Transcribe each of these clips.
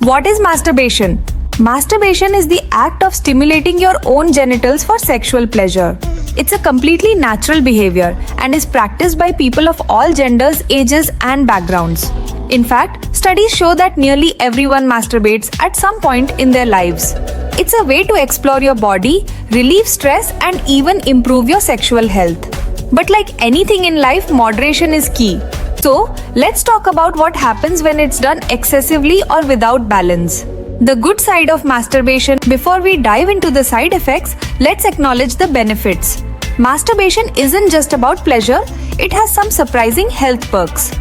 What is masturbation? Masturbation is the act of stimulating your own genitals for sexual pleasure. It's a completely natural behavior and is practiced by people of all genders, ages, and backgrounds. In fact, studies show that nearly everyone masturbates at some point in their lives. It's a way to explore your body, relieve stress, and even improve your sexual health. But like anything in life, moderation is key. So, let's talk about what happens when it's done excessively or without balance. The good side of masturbation. Before we dive into the side effects, let's acknowledge the benefits. Masturbation isn't just about pleasure, it has some surprising health perks.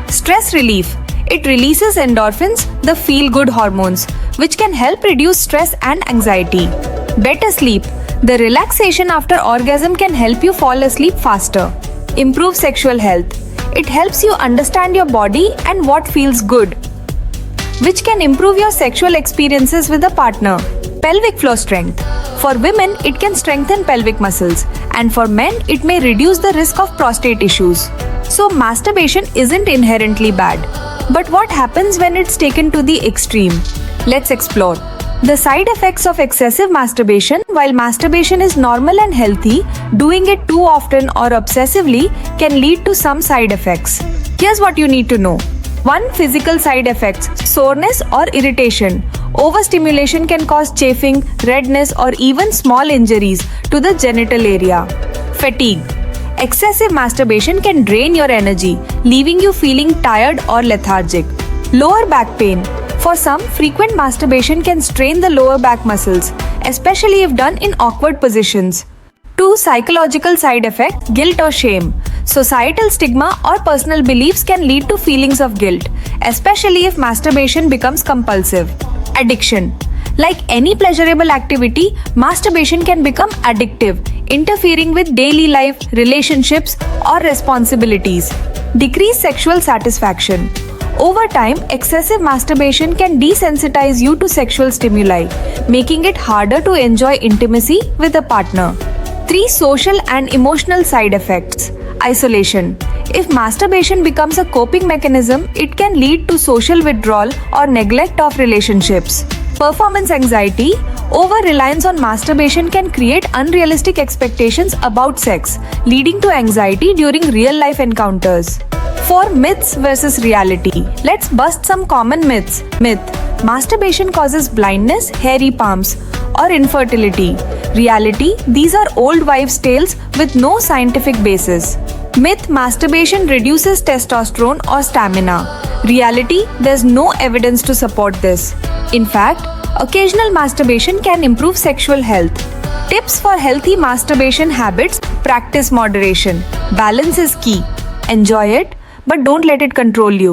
Stress relief. It releases endorphins, the feel-good hormones, which can help reduce stress and anxiety. Better sleep. The relaxation after orgasm can help you fall asleep faster. Improve sexual health. It helps you understand your body and what feels good, which can improve your sexual experiences with a partner. Pelvic floor strength. For women, it can strengthen pelvic muscles, and for men, it may reduce the risk of prostate issues. So, masturbation isn't inherently bad. But what happens when it's taken to the extreme? Let's explore. The side effects of excessive masturbation. While masturbation is normal and healthy, doing it too often or obsessively can lead to some side effects. Here's what you need to know. 1. Physical side effects: soreness or irritation. Overstimulation can cause chafing, redness, or even small injuries to the genital area. Fatigue. Excessive masturbation can drain your energy, leaving you feeling tired or lethargic. Lower back pain. For some, frequent masturbation can strain the lower back muscles, especially if done in awkward positions. 2. Psychological side effect: guilt or shame. Societal stigma or personal beliefs can lead to feelings of guilt, especially if masturbation becomes compulsive. Addiction. Like any pleasurable activity, masturbation can become addictive, interfering with daily life, relationships, or responsibilities. Decrease sexual satisfaction. Over time, excessive masturbation can desensitize you to sexual stimuli, making it harder to enjoy intimacy with a partner. 3. Social and emotional side effects. Isolation. If masturbation becomes a coping mechanism, it can lead to social withdrawal or neglect of relationships. Performance anxiety. Over-reliance on masturbation can create unrealistic expectations about sex, leading to anxiety during real-life encounters. 4. Myths versus reality. Let's bust some common myths. Myth: masturbation causes blindness, hairy palms, or infertility. Reality: these are old wives' tales with no scientific basis. Myth: masturbation reduces testosterone or stamina. Reality: there's no evidence to support this. In fact, occasional masturbation can improve sexual health. Tips for healthy masturbation habits: practice moderation. Balance is key. Enjoy it, but don't let it control you.